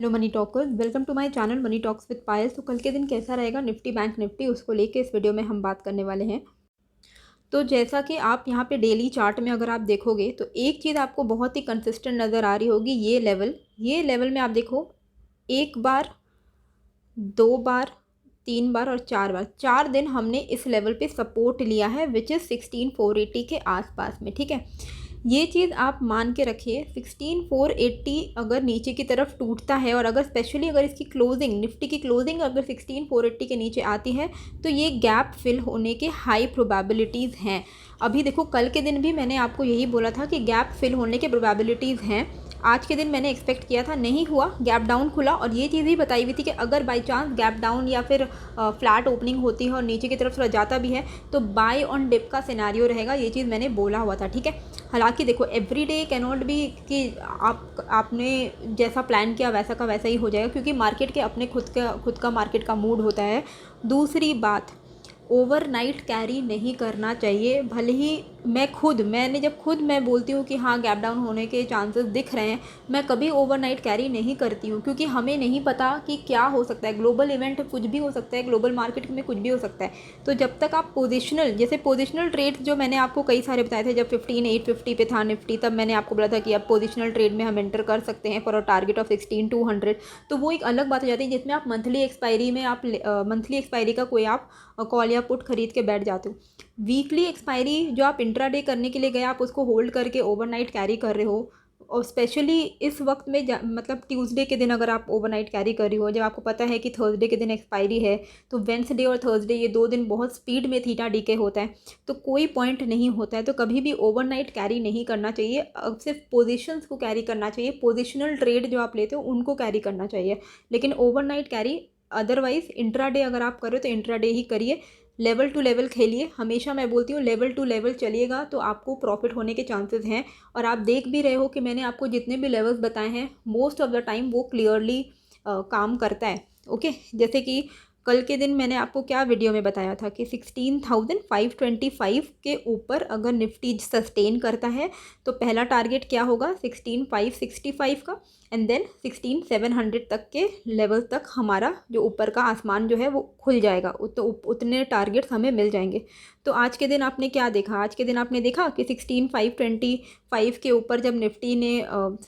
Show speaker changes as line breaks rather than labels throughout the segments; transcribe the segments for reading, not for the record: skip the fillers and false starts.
Hello money talkers, welcome to my channel money talks with Payal. तो कल के दिन कैसा रहेगा निफ्टी बैंक निफ्टी, उसको लेके इस वीडियो में हम बात करने वाले हैं। तो जैसा कि आप यहाँ पे डेली चार्ट में अगर आप देखोगे तो एक चीज़ आपको बहुत ही कंसिस्टेंट नज़र आ रही होगी। ये लेवल में आप देखो, एक बार, दो बार, तीन बार और चार बार, 4 दिन हमने इस लेवल पे सपोर्ट लिया है, विच इज़ 16480 के आसपास में। ठीक है, ये चीज़ आप मान के रखिए। 16480 अगर नीचे की तरफ टूटता है और अगर स्पेशली अगर इसकी क्लोजिंग, निफ्टी की क्लोजिंग अगर 16480 के नीचे आती है तो ये गैप फिल होने के हाई प्रोबेबिलिटीज़ हैं। अभी देखो, कल के दिन भी मैंने आपको यही बोला था कि गैप फिल होने के प्रोबेबिलिटीज़ हैं। आज के दिन मैंने एक्सपेक्ट किया था, नहीं हुआ, गैप डाउन खुला, और ये चीज़ भी बताई हुई थी कि अगर बाई चांस गैप डाउन या फिर फ्लैट ओपनिंग होती है और नीचे की तरफ थोड़ा जाता भी है तो बाय ऑन डिप का सिनेरियो रहेगा। ये चीज़ मैंने बोला हुआ था। ठीक है, हालांकि देखो, एवरी डे कैनॉट बी कि आपने जैसा प्लान किया वैसा का वैसा ही हो जाएगा, क्योंकि मार्केट के अपने खुद का मार्केट का मूड होता है। दूसरी बात, ओवरनाइट कैरी नहीं करना चाहिए। भले ही मैं बोलती हूँ कि हाँ गैप डाउन होने के चांसेस दिख रहे हैं, मैं कभी ओवरनाइट कैरी नहीं करती हूँ, क्योंकि हमें नहीं पता कि क्या हो सकता है। ग्लोबल इवेंट कुछ भी हो सकता है, ग्लोबल मार्केट में कुछ भी हो सकता है। तो जब तक आप पोजिशनल ट्रेड्स जो मैंने आपको कई सारे बताए थे, जब 15850 पे था निफ्टी, तब मैंने आपको बोला था कि अब पोजिशनल ट्रेड में हम एंटर कर सकते हैं फॉर अ टारगेट ऑफ 16200। तो वो एक अलग बात हो जाती है जिसमें आप मंथली एक्सपायरी का कोई आप कॉल या पुट खरीद के बैठ जाते हो। वीकली एक्सपायरी जो आप इंट्राडे करने के लिए गए, आप उसको होल्ड करके ओवरनाइट कैरी कर रहे हो, और स्पेशली इस वक्त में मतलब ट्यूसडे के दिन अगर आप ओवरनाइट कैरी कर रही हो, जब आपको पता है कि थर्सडे के दिन एक्सपायरी है, तो वेंसडे और थर्सडे ये 2 दिन बहुत स्पीड में थीटा डीके होता है, तो कोई पॉइंट नहीं होता है। तो कभी भी ओवरनाइट कैरी नहीं करना चाहिए, अब सिर्फ पोजिशंस को कैरी करना चाहिए। पोजिशनल ट्रेड जो आप लेते हो उनको कैरी करना चाहिए, लेकिन ओवरनाइट कैरी अदरवाइज इंट्राडे अगर आप करो तो इंट्राडे ही करिए। लेवल टू लेवल खेलिए, हमेशा मैं बोलती हूँ लेवल टू लेवल चलिएगा तो आपको प्रॉफिट होने के चांसेस हैं। और आप देख भी रहे हो कि मैंने आपको जितने भी लेवल्स बताए हैं, मोस्ट ऑफ द टाइम वो क्लियरली काम करता है। ओके, जैसे कि कल के दिन मैंने आपको क्या वीडियो में बताया था कि 16525 के ऊपर अगर निफ्टी सस्टेन करता है तो पहला टारगेट क्या होगा, 16565 का, एंड देन 16700 तक के लेवल तक हमारा जो ऊपर का आसमान जो है वो खुल जाएगा। उतने टारगेट्स हमें मिल जाएंगे। तो आज के दिन आपने क्या देखा, आज के दिन आपने देखा कि 16525 के ऊपर जब निफ्टी ने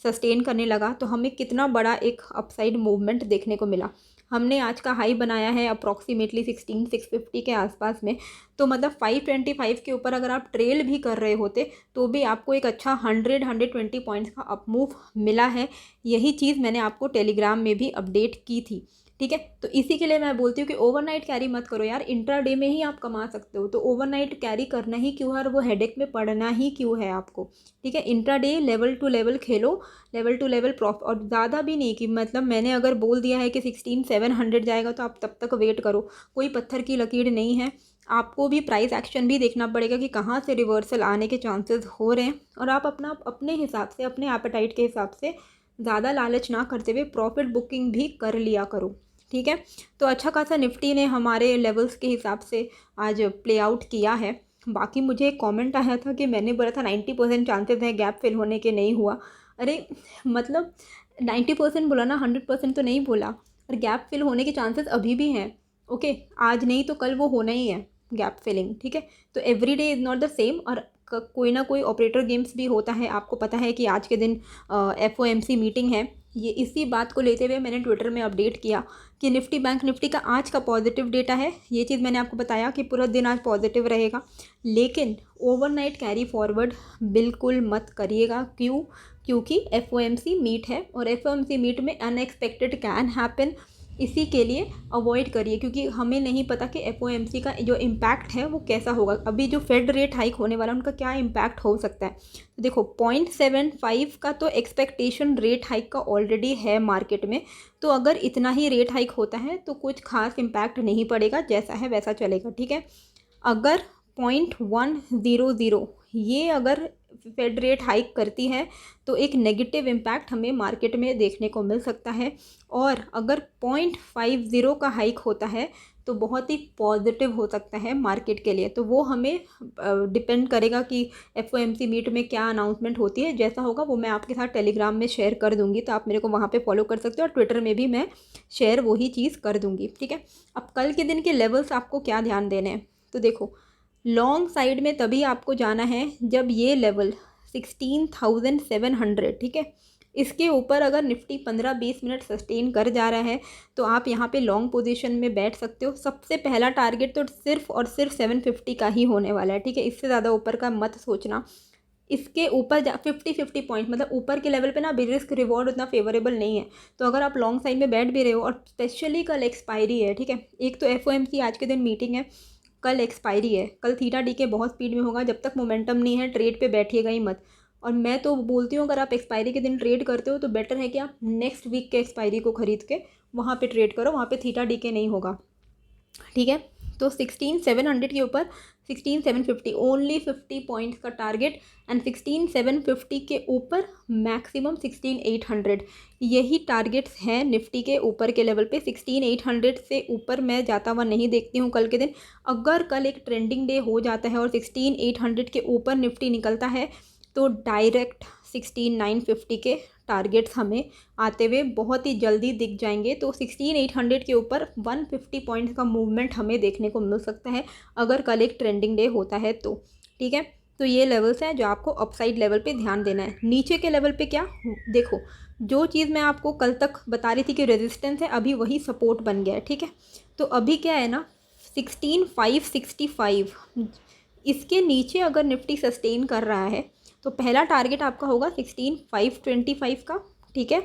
सस्टेन करने लगा तो हमें कितना बड़ा एक अपसाइड मूवमेंट देखने को मिला। हमने आज का हाई बनाया है अप्रॉक्सीमेटली 16650 के आसपास में। तो मतलब 525 के ऊपर अगर आप ट्रेल भी कर रहे होते तो भी आपको एक अच्छा 120 पॉइंट्स का अपमूव मिला है। यही चीज़ मैंने आपको टेलीग्राम में भी अपडेट की थी। ठीक है, तो इसी के लिए मैं बोलती हूँ कि ओवरनाइट कैरी मत करो यार, इंट्राडे में ही आप कमा सकते हो, तो ओवरनाइट कैरी करना ही क्यों है और वो हेडेक में पड़ना ही क्यों है आपको। ठीक है, इंट्राडे लेवल टू लेवल खेलो, लेवल टू लेवल प्रॉफिट, और ज़्यादा भी नहीं कि मतलब मैंने अगर बोल दिया है कि 16700 जाएगा तो आप तब तक वेट करो। कोई पत्थर की लकीर नहीं है, आपको भी प्राइस एक्शन भी देखना पड़ेगा कि कहाँ से रिवर्सल आने के चांसेस हो रहे हैं, और आप अपने हिसाब से, अपने एपेटाइट के हिसाब से ज़्यादा लालच ना करते हुए प्रॉफिट बुकिंग भी कर लिया करो। ठीक है, तो अच्छा खासा निफ्टी ने हमारे लेवल्स के हिसाब से आज प्ले आउट किया है। बाकी मुझे एक कमेंट आया था कि मैंने बोला था 90% चांसेस हैं गैप फिल होने के, नहीं हुआ। अरे मतलब 90% बोला ना, 100% तो नहीं बोला। और गैप फिल होने के चांसेस अभी भी हैं। ओके, आज नहीं तो कल वो होना ही है गैप फिलिंग। ठीक है, तो every day is not the same, और कोई ना कोई ऑपरेटर गेम्स भी होता है। आपको पता है कि आज के दिन FOMC मीटिंग है। ये इसी बात को लेते हुए मैंने ट्विटर में अपडेट किया कि निफ्टी बैंक निफ्टी का आज का पॉजिटिव डेटा है। ये चीज़ मैंने आपको बताया कि पूरा दिन आज पॉजिटिव रहेगा, लेकिन ओवरनाइट कैरी फॉरवर्ड बिल्कुल मत करिएगा। क्योंकि FOMC मीट है, और FOMC मीट में अनएक्सपेक्टेड कैन हैपन। इसी के लिए अवॉइड करिए, क्योंकि हमें नहीं पता कि FOMC का जो इम्पैक्ट है वो कैसा होगा। अभी जो फेड रेट हाइक होने वाला है उनका क्या इम्पैक्ट हो सकता है। तो देखो, 0.75 का तो एक्सपेक्टेशन रेट हाइक का ऑलरेडी है मार्केट में। तो अगर इतना ही रेट हाइक होता है तो कुछ खास इम्पैक्ट नहीं पड़ेगा, जैसा है वैसा चलेगा। ठीक है, अगर 0.100 ये अगर फेड रेट हाइक करती है तो एक नेगेटिव इम्पैक्ट हमें मार्केट में देखने को मिल सकता है। और अगर 0.50 का हाइक होता है तो बहुत ही पॉजिटिव हो सकता है मार्केट के लिए। तो वो हमें डिपेंड करेगा कि FOMC मीट में क्या अनाउंसमेंट होती है। जैसा होगा वो मैं आपके साथ टेलीग्राम में शेयर कर दूंगी, तो आप मेरे को वहाँ पे फॉलो कर सकते हो, और ट्विटर में भी मैं शेयर वही चीज़ कर दूंगी, ठीक है। अब कल के दिन के लेवल्स आपको क्या ध्यान देने हैं, तो देखो लॉन्ग साइड में तभी आपको जाना है जब ये लेवल 16,700, ठीक है, इसके ऊपर अगर निफ्टी 15-20 मिनट सस्टेन कर जा रहा है तो आप यहाँ पे लॉन्ग पोजीशन में बैठ सकते हो। सबसे पहला टारगेट तो सिर्फ और सिर्फ 750 का ही होने वाला है, ठीक है, इससे ज़्यादा ऊपर का मत सोचना। इसके ऊपर 50 पॉइंट मतलब ऊपर के लेवल पे ना भी रिस्क रिवॉर्ड उतना फेवरेबल नहीं है। तो अगर आप लॉन्ग साइड में बैठ भी रहे हो, और स्पेशली कल एक्सपायरी है, ठीक है, एक तो FOMC आज के दिन मीटिंग है, कल एक्सपायरी है, कल थीटा डीके बहुत स्पीड में होगा, जब तक मोमेंटम नहीं है ट्रेड पे बैठिएगा ही मत। और मैं तो बोलती हूँ अगर आप एक्सपायरी के दिन ट्रेड करते हो तो बेटर है कि आप नेक्स्ट वीक के एक्सपायरी को ख़रीद के वहाँ पे ट्रेड करो, वहाँ पे थीटा डीके नहीं होगा, ठीक है। तो 16,700 के ऊपर 16,750 ओनली 50 पॉइंट्स का टारगेट, एंड 16,750 के ऊपर मैक्सिमम 16,800, यही टारगेट्स हैं निफ्टी के ऊपर के लेवल पे। 16,800 से ऊपर मैं जाता हुआ नहीं देखती हूँ कल के दिन। अगर कल एक ट्रेंडिंग डे हो जाता है और 16,800 के ऊपर निफ्टी निकलता है तो डायरेक्ट 16,950 के टारगेट्स हमें आते हुए बहुत ही जल्दी दिख जाएंगे। तो 16,800 के ऊपर 150 पॉइंट्स का मूवमेंट हमें देखने को मिल सकता है अगर कल एक ट्रेंडिंग डे होता है तो, ठीक है। तो ये लेवल्स हैं जो आपको अपसाइड लेवल पे ध्यान देना है। नीचे के लेवल पे क्या, देखो जो चीज़ मैं आपको कल तक बता रही थी कि रेजिस्टेंस है, अभी वही सपोर्ट बन गया है, ठीक है। तो अभी क्या है ना 16,565, इसके नीचे अगर निफ्टी सस्टेन कर रहा है तो पहला टारगेट आपका होगा 16,525 का, ठीक है।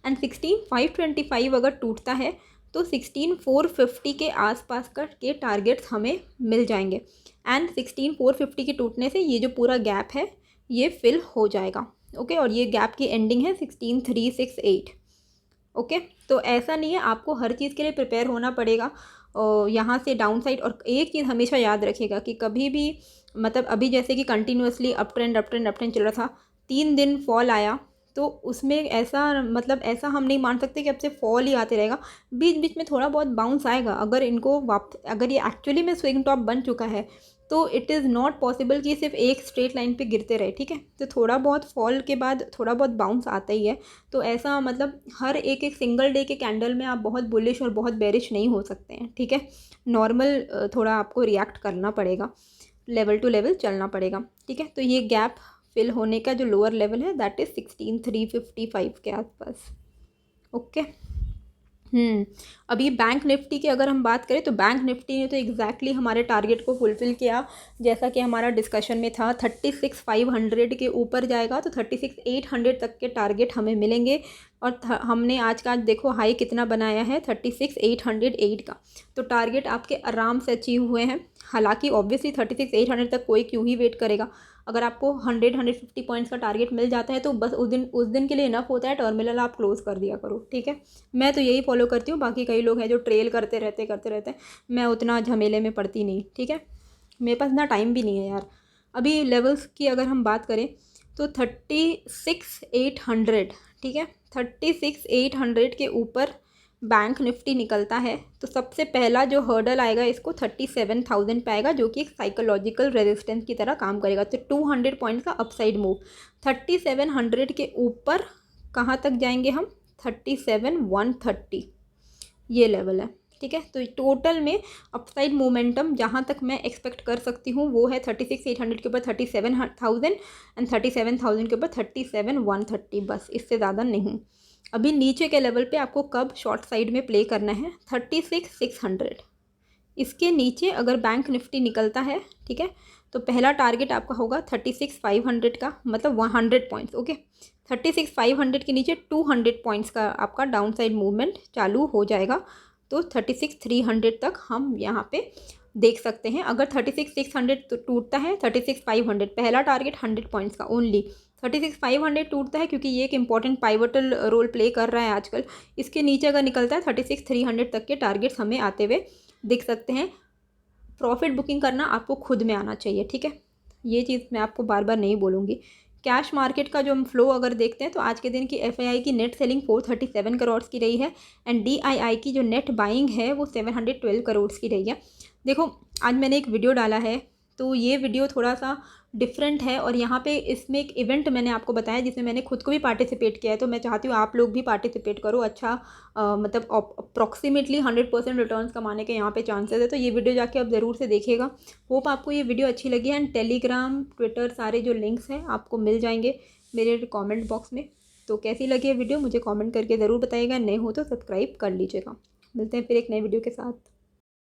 एंड 16,525 अगर टूटता है तो 16,450 के आसपास का के टारगेट्स हमें मिल जाएंगे। एंड 16,450 के टूटने से ये जो पूरा गैप है ये फिल हो जाएगा, ओके। और ये गैप की एंडिंग है 16,368, ओके। तो ऐसा नहीं है, आपको हर चीज़ के लिए प्रिपेयर होना पड़ेगा और यहाँ से डाउन साइड। और एक चीज़ हमेशा याद रखिएगा कि कभी भी मतलब अभी जैसे कि कंटिन्यूसली अप ट्रेंड चल रहा था, 3 दिन फॉल आया तो उसमें ऐसा मतलब ऐसा हम नहीं मान सकते कि अब से फॉल ही आते रहेगा, बीच बीच में थोड़ा बहुत बाउंस आएगा। अगर इनको अगर ये एक्चुअली में स्विंग टॉप बन चुका है तो इट इज़ नॉट पॉसिबल कि सिर्फ एक स्ट्रेट लाइन पे गिरते रहे, ठीक है। तो थोड़ा बहुत फॉल के बाद थोड़ा बहुत बाउंस आता ही है। तो ऐसा मतलब हर एक एक सिंगल डे के कैंडल में आप बहुत बुलिश और बहुत बेरिश नहीं हो सकते हैं, ठीक है। नॉर्मल थोड़ा आपको रिएक्ट करना पड़ेगा, लेवल टू लेवल चलना पड़ेगा, ठीक है। तो ये गैप फिल होने का जो लोअर लेवल है दैट इज़ 16,355 के आसपास, ओके। अभी बैंक निफ्टी की अगर हम बात करें तो बैंक निफ्टी ने तो एग्जैक्टली हमारे टारगेट को फुलफ़िल किया, जैसा कि हमारा डिस्कशन में था। 36,500 के ऊपर जाएगा तो 36,800 तक के टारगेट हमें मिलेंगे। और हमने आज का देखो हाई कितना बनाया है 36,808 का, तो टारगेट आपके आराम से अचीव हुए हैं। हालांकि ऑब्वियसली 36,800 तक कोई क्यों ही वेट करेगा। अगर आपको 150 पॉइंट्स का टारगेट मिल जाता है तो बस उस दिन के लिए इनफ होता है, टर्मिनल आप क्लोज़ कर दिया करो, ठीक है। मैं तो यही फॉलो करती हूँ। बाकी कई लोग हैं जो ट्रेल करते रहते हैं, मैं उतना झमेले में पड़ती नहीं, ठीक है। मेरे पास इतना टाइम भी नहीं है यार। अभी लेवल्स की अगर हम बात करें तो 36,800, ठीक है, 36,800 के ऊपर बैंक निफ्टी निकलता है तो सबसे पहला जो हर्डल आएगा इसको 37,000 पे आएगा, जो कि एक साइकोलॉजिकल रेजिस्टेंस की तरह काम करेगा। तो 200 पॉइंट्स का अपसाइड मूव। 3700 के ऊपर कहाँ तक जाएंगे हम, 37,130 ये लेवल है, ठीक है। तो टोटल में अपसाइड मोमेंटम जहाँ तक मैं एक्सपेक्ट कर सकती हूँ वो है 36,800 के ऊपर 37,000 एंड 37,000 के ऊपर 37,130, बस इससे ज़्यादा नहीं। अभी नीचे के लेवल पे आपको कब शॉर्ट साइड में प्ले करना है 36,600, इसके नीचे अगर बैंक निफ्टी निकलता है, ठीक है, तो पहला टारगेट आपका होगा 36,500 का, मतलब 100 पॉइंट्स, ओके। 36,500 के नीचे 200 पॉइंट्स का आपका डाउन साइड मूवमेंट चालू हो जाएगा। तो 36,300 तक हम यहाँ पे देख सकते हैं। अगर 36,600 टूटता है, 36,500 पहला टारगेट 100 पॉइंट्स का ओनली। 36,500 टूटता है क्योंकि ये एक इंपॉर्टेंट पाइवटल रोल प्ले कर रहा है आजकल। इसके नीचे अगर निकलता है 36,300 तक के टारगेट्स हमें आते हुए दिख सकते हैं। प्रॉफिट बुकिंग करना आपको खुद में आना चाहिए, ठीक है। ये चीज़ मैं आपको बार बार नहीं बोलूँगी। कैश मार्केट का जो हम फ्लो अगर देखते हैं तो आज के दिन की एफआईआई की नेट सेलिंग 437 करोड़ की रही है एंड डीआईआई की जो नेट बाइंग है वो 712 करोड़ की रही है। देखो, आज मैंने एक वीडियो डाला है, तो ये वीडियो थोड़ा सा डिफरेंट है और यहाँ पे इसमें एक इवेंट मैंने आपको बताया जिसमें मैंने खुद को भी पार्टिसिपेट किया है, तो मैं चाहती हूँ आप लोग भी पार्टिसिपेट करो। अच्छा मतलब अप्रॉक्सीमेटली 100% रिटर्न्स कमाने के यहाँ पे चांसेस है, तो ये वीडियो जाके आप ज़रूर से देखिएगा। होप आपको ये वीडियो अच्छी लगी एंड टेलीग्राम, ट्विटर, सारे जो लिंक्स हैं आपको मिल जाएंगे मेरे कॉमेंट बॉक्स में। तो कैसी लगी ये वीडियो मुझे कॉमेंट करके ज़रूर बताइएगा, नए हो तो सब्सक्राइब कर लीजिएगा। मिलते हैं फिर एक नए वीडियो के साथ।